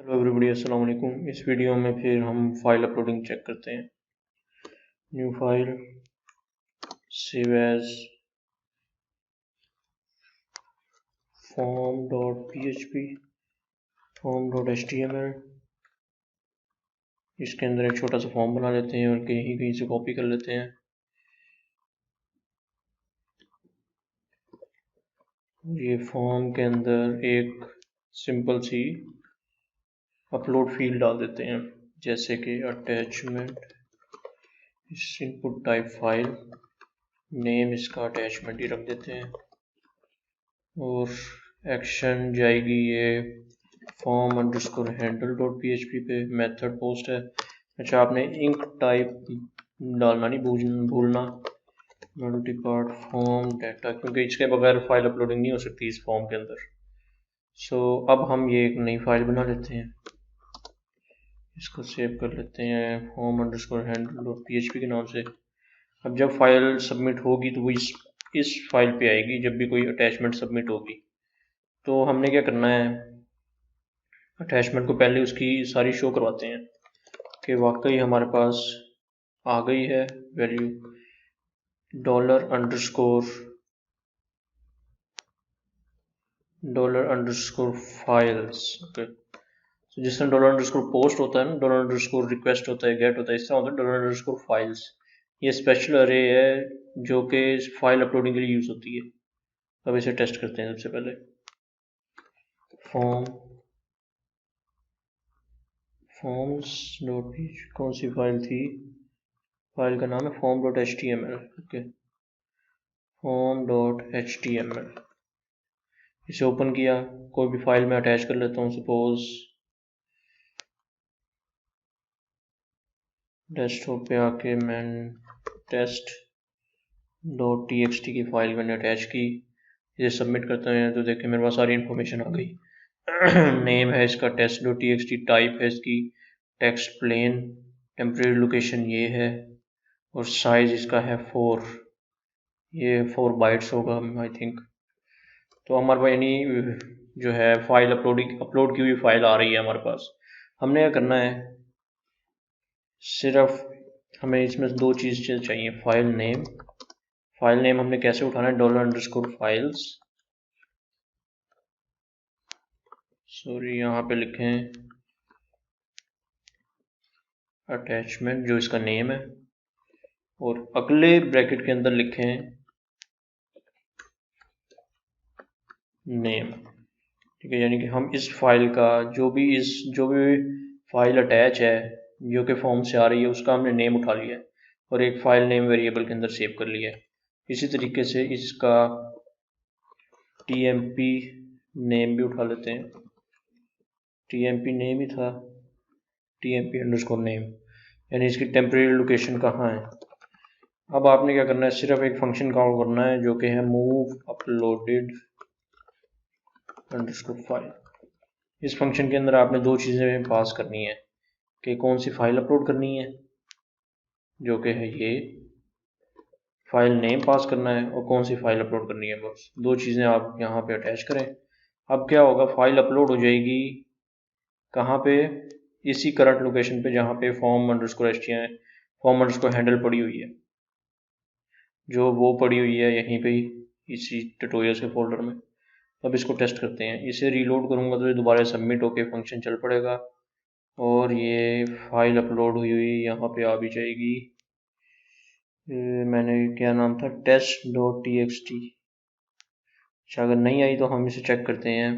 Hello everybody, अस्सलाम वालेकुम। इस वीडियो में फिर हम फाइल अपलोडिंग चेक करते हैं। New file, save as form.php, form.html। इसके अंदर एक छोटा सा फॉर्म बना लेते हैं और कहीं कहीं से कॉपी कर लेते हैं। ये फॉर्म के अंदर एक सिंपल सी अपलोड फील्ड डाल देते हैं, जैसे कि अटैचमेंट, इस इनपुट टाइप फाइल, नेम इसका अटैचमेंट ही रख देते हैं और एक्शन जाएगी ये form_handle.php पे। मेथड पोस्ट है। अच्छा, आपने इंक टाइप डालना नहीं भूलना, मल्टीपार्ट फॉर्म डाटा, क्योंकि इसके बगैर फाइल अपलोडिंग नहीं हो सकती इस फॉर्म के अंदर। अब हम ये एक नई फाइल बना लेते हैं, इसको सेव कर लेते हैं form_handle.php के नाम से। अब जब फाइल सबमिट होगी तो वो इस फाइल पे आएगी, जब भी कोई अटैचमेंट सबमिट होगी। तो हमने क्या करना है, अटैचमेंट को पहले उसकी सारी शो करवाते हैं कि वाकई हमारे पास आ गई है वैल्यू $_files। ओके, तो जिस तरह $_post होता है ना, $_request होता है, गेट होता है, इस तरह होता है $_files। ये स्पेशल अरे है जो कि फाइल अपलोडिंग के लिए यूज होती है। अब इसे टेस्ट करते हैं। सबसे पहले forms.php, कौन सी फाइल थी? फाइल का नाम है form.html। ओके, form.html, इसे ओपन किया। कोई भी फाइल में अटैच कर लेता हूँ, सपोज डेस्कटॉप पे आके मैं test.txt की फाइल मैंने अटैच की। इसे सबमिट करते हैं तो देखिए मेरे पास सारी इन्फॉर्मेशन आ गई। नेम है इसका test.txt, टाइप है इसकी टेक्स्ट प्लेन, टेम्परेरी लोकेशन ये है और साइज इसका है 4, ये 4 बाइट्स होगा आई थिंक। तो हमारे पास यानी जो है फाइल अपलोड की हुई फाइल आ रही है हमारे पास। हमने क्या करना है, सिर्फ हमें इसमें दो चीज़ चाहिए। फाइल नेम हमने कैसे उठाना है, $_files, सॉरी यहाँ पे लिखें अटैचमेंट जो इसका नेम है, और अगले ब्रैकेट के अंदर लिखें नेम। ठीक है, यानी कि हम इस फाइल का जो भी फाइल अटैच है जो कि फॉर्म से आ रही है उसका हमने नेम उठा लिया है और एक फाइल नेम वेरिएबल के अंदर सेव कर लिया है। इसी तरीके से इसका tmp नेम भी उठा लेते हैं। tmp नेम ही था, tmp_name, यानी इसकी टेम्परेरी लोकेशन कहाँ है। अब आपने क्या करना है, सिर्फ एक फंक्शन कॉल करना है जो कि है move_uploaded_file। इस फंक्शन के अंदर आपने दो चीज़ें पास करनी है कि कौन सी फाइल अपलोड करनी है, जो कि है ये फाइल नेम पास करना है, और कौन सी फाइल अपलोड करनी है। बस दो चीज़ें आप यहाँ पे अटैच करें। अब क्या होगा, फाइल अपलोड हो जाएगी कहाँ पे, इसी करंट लोकेशन पे जहाँ पे form_handle पड़ी हुई है, जो वो पड़ी हुई है यहीं पे इसी ट्यूटोरियल्स के फोल्डर में। अब इसको टेस्ट करते हैं। इसे रीलोड करूँगा तो ये दोबारा सबमिट होके फंक्शन चल पड़ेगा और ये फाइल अपलोड हुई हुई यहाँ पे आ भी जाएगी। मैंने क्या नाम था, test.txt। अच्छा, अगर नहीं आई तो हम इसे चेक करते हैं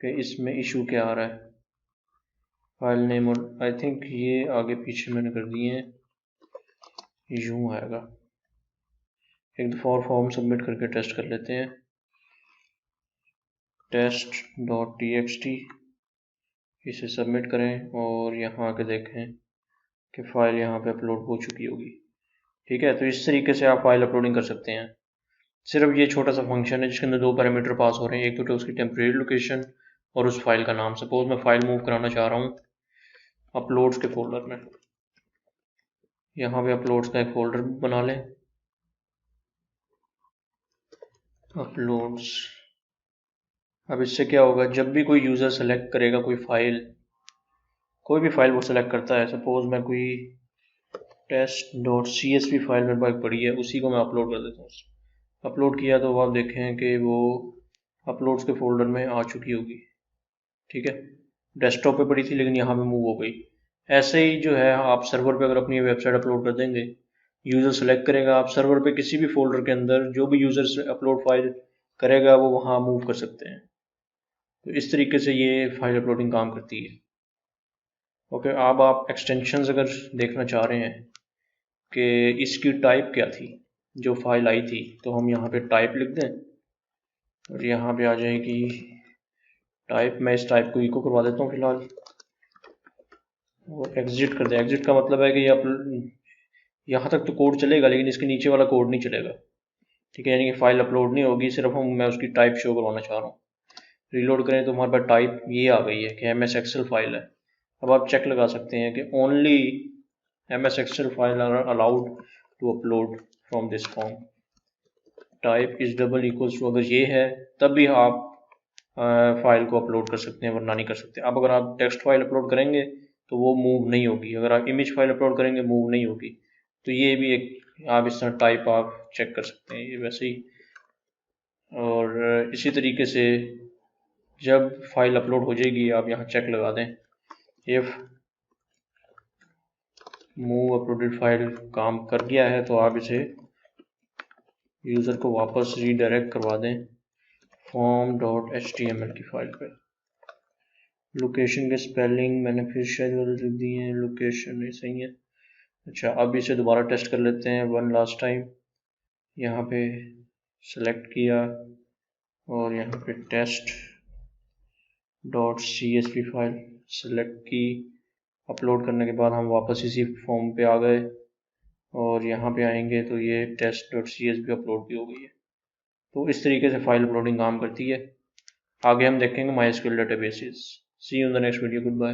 कि इसमें इशू क्या आ रहा है। फाइल नेम और आई थिंक ये आगे पीछे मैंने कर दिए हैं, यूँ आएगा। एक दफ़ा और फॉर्म सबमिट करके टेस्ट कर लेते हैं। test.txt, इसे सबमिट करें और यहाँ आके देखें कि फ़ाइल यहाँ पे अपलोड हो चुकी होगी। ठीक है, तो इस तरीके से आप फाइल अपलोडिंग कर सकते हैं। सिर्फ ये छोटा सा फंक्शन है जिसके अंदर दो पैरामीटर पास हो रहे हैं, एक तो उसकी टेम्परेरी लोकेशन और उस फाइल का नाम। सपोज मैं फाइल मूव कराना चाह रहा हूँ अपलोड्स के फोल्डर में, यहाँ पे अपलोड्स का एक फोल्डर बना लें, अपलोड्स अब इससे क्या होगा, जब भी कोई यूज़र सेलेक्ट करेगा कोई भी फाइल वो सेलेक्ट करता है, सपोज मैं कोई test.csv फाइल मेरे पास पड़ी है, उसी को मैं अपलोड कर देता हूँ। अपलोड किया तो आप देखें कि वो अपलोड्स के फोल्डर में आ चुकी होगी, ठीक है। डेस्कटॉप पे पड़ी थी लेकिन यहाँ पे मूव हो गई। ऐसे ही जो है आप सर्वर पे अगर अपनी वेबसाइट अपलोड कर देंगे, यूज़र सेलेक्ट करेगा, आप सर्वर पे किसी भी फोल्डर के अंदर जो भी यूज़र अपलोड फाइल करेगा वो वहाँ मूव कर सकते हैं। तो इस तरीके से ये फाइल अपलोडिंग काम करती है। ओके, अब आप एक्सटेंशंस अगर देखना चाह रहे हैं कि इसकी टाइप क्या थी जो फाइल आई थी, तो हम यहाँ पे टाइप लिख दें और यहाँ पे आ जाएगी टाइप। मैं इस टाइप को इको करवा देता हूँ फिलहाल और एग्जिट कर दें। एग्जिट का मतलब है कि आप यहाँ तक तो कोड चलेगा लेकिन इसके नीचे वाला कोड नहीं चलेगा, ठीक है। यानी कि फाइल अपलोड नहीं होगी, सिर्फ मैं उसकी टाइप शो करवाना चाह रहा हूँ। रीलोड करें तो हमारे पास टाइप ये आ गई है कि MS Excel फाइल है। अब आप चेक लगा सकते हैं कि only MS Excel file are allowed to upload from this form. Type is double equals to, अगर ये है तब भी आप फाइल को अपलोड कर सकते हैं, वरना नहीं कर सकते। अब अगर आप टेक्स्ट फाइल अपलोड करेंगे तो वो मूव नहीं होगी, अगर आप इमेज फाइल अपलोड करेंगे मूव नहीं होगी। तो ये भी एक आप इस तरह टाइप आप चेक कर सकते हैं, ये वैसे ही। और इसी तरीके से जब फाइल अपलोड हो जाएगी आप यहाँ चेक लगा दें, इफ़ मूव अपलोडेड फाइल काम कर गया है तो आप इसे यूज़र को वापस रीडायरेक्ट करवा दें form.html की फाइल पर। लोकेशन के स्पेलिंग मैंने फिर शायद लिख दिए हैं, लोकेशन सही है। अच्छा, अब इसे दोबारा टेस्ट कर लेते हैं वन लास्ट टाइम। यहाँ पे सेलेक्ट किया और यहाँ पे test.csv फाइल सेलेक्ट की। अपलोड करने के बाद हम वापस इसी फॉर्म पे आ गए और यहाँ पे आएंगे तो ये test.csv अपलोड भी हो गई है। तो इस तरीके से फाइल अपलोडिंग काम करती है। आगे हम देखेंगे MySQL databases. See you in the next video, good bye.